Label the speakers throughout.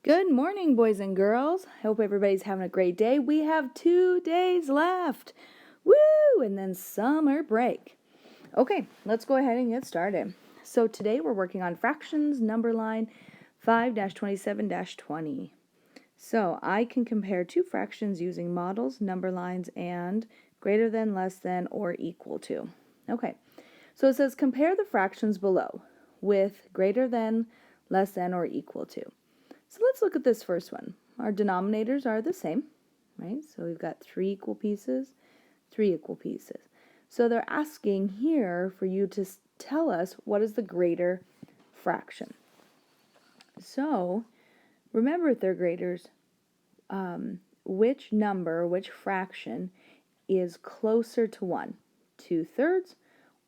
Speaker 1: Good morning, boys and girls. I hope everybody's having a great day. We have 2 days left. Woo! And then summer break. Okay, let's go ahead and get started. So today we're working on fractions, number line 5-27-20. So I can compare two fractions using models, number lines, and greater than, less than, or equal to. Okay, so it says compare the fractions below with greater than, less than, or equal to. So let's look at this first one. Our denominators are the same, right? So we've got 3 equal pieces, 3 equal pieces. So they're asking here for you to tell us what is the greater fraction. So remember, third graders, which number, which fraction is closer to 1? 2/3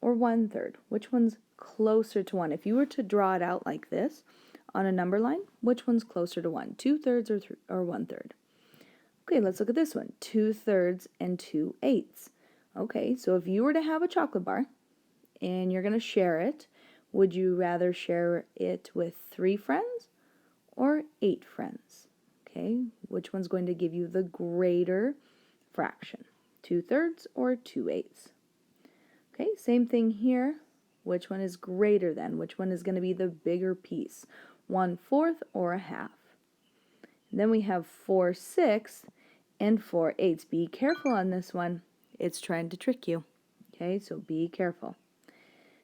Speaker 1: or 1/3? Which one's closer to 1? If you were to draw it out like this, on a number line, which one's closer to 1? 2/3 or 1/3? Okay, let's look at this one. 2/3 and 2/8. Okay, so if you were to have a chocolate bar and you're going to share it, would you rather share it with 3 friends or 8 friends? Okay, which one's going to give you the greater fraction? 2/3 or 2/8? Okay, same thing here. Which one is greater than? Which one is going to be the bigger piece? 1/4 or a half? And then we have 4/6 and 4/8. Be careful on this one. It's trying to trick you. Okay, so be careful.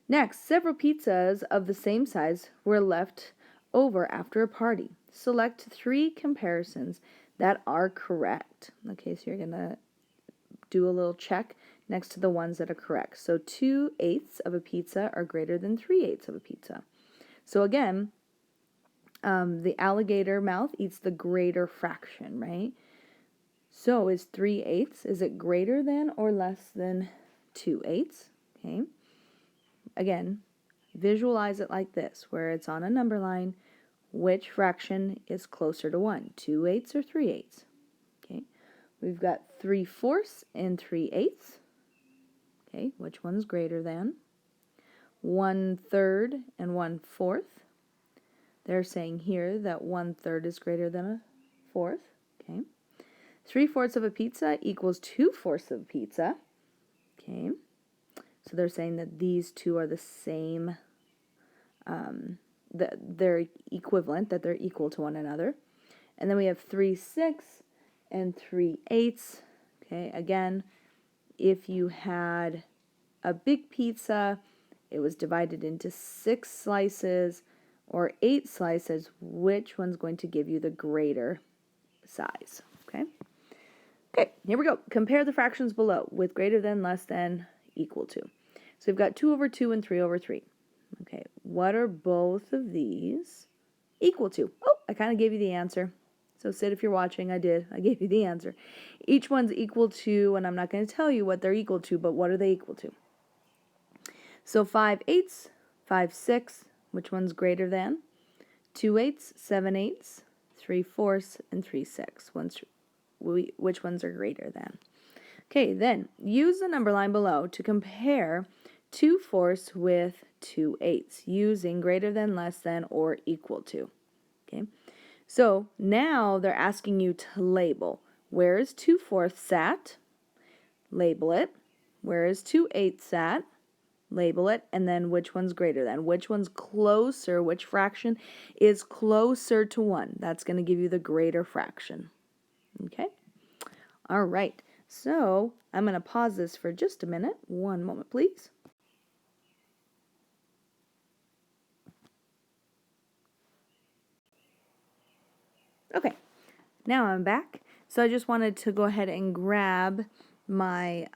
Speaker 1: Next, several pizzas of the same size were left over after a party. Select 3 comparisons that are correct. Okay, so you're going to do a little check next to the ones that are correct. So 2/8 of a pizza are greater than 3/8 of a pizza. So again, the alligator mouth eats the greater fraction, right? So is 3/8, is it greater than or less than 2/8? Okay. Again, visualize it like this, where it's on a number line. Which fraction is closer to 1? 2/8 or 3/8? Okay. We've got 3/4 and 3/8. Okay, which one's greater than? 1/3 and 1/4. They're saying here that 1/3 is greater than a fourth. Okay. 3/4 of a pizza equals 2/4 of a pizza. Okay. So they're saying that these two are the same, that they're equivalent, that they're equal to one another. And then we have 3/6 and 3/8. Okay. Again, if you had a big pizza, it was divided into 6 slices or 8 slices, which one's going to give you the greater size? Okay. Okay, here we go. Compare the fractions below with greater than, less than, equal to. So we've got 2/2 and 3/3. Okay, what are both of these equal to? Oh, I kind of gave you the answer. So Sid, if you're watching, I did. I gave you the answer. Each one's equal to, and I'm not going to tell you what they're equal to, but what are they equal to? So 5/8, 5/6, which one's greater than? 2/8, 7/8, 3/4, and 3/6. Which ones are greater than? Okay, then use the number line below to compare 2/4 with 2/8 using greater than, less than, or equal to. Okay, so now they're asking you to label. Where is 2/4 at? Label it. Where is 2/8 at? Label it. And then which one's greater than? Which one's closer? Which fraction is closer to 1? That's going to give you the greater fraction. Okay? All right. So I'm going to pause this for just a minute. One moment, please. Okay. Now I'm back. So I just wanted to go ahead and grab my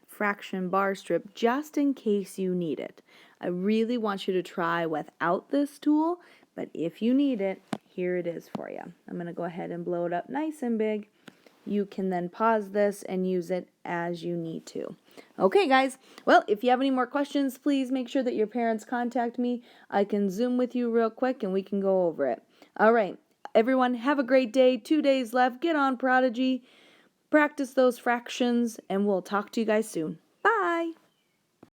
Speaker 1: fraction bar strip just in case you need it. I really want you to try without this tool, but if you need it, here it is for you. I'm going to go ahead and blow it up nice and big. You can then pause this and use it as you need to. Okay, guys. Well, if you have any more questions, please make sure that your parents contact me. I can Zoom with you real quick and we can go over it. All right. Everyone, have a great day. 2 days left. Get on Prodigy. Practice those fractions, and we'll talk to you guys soon.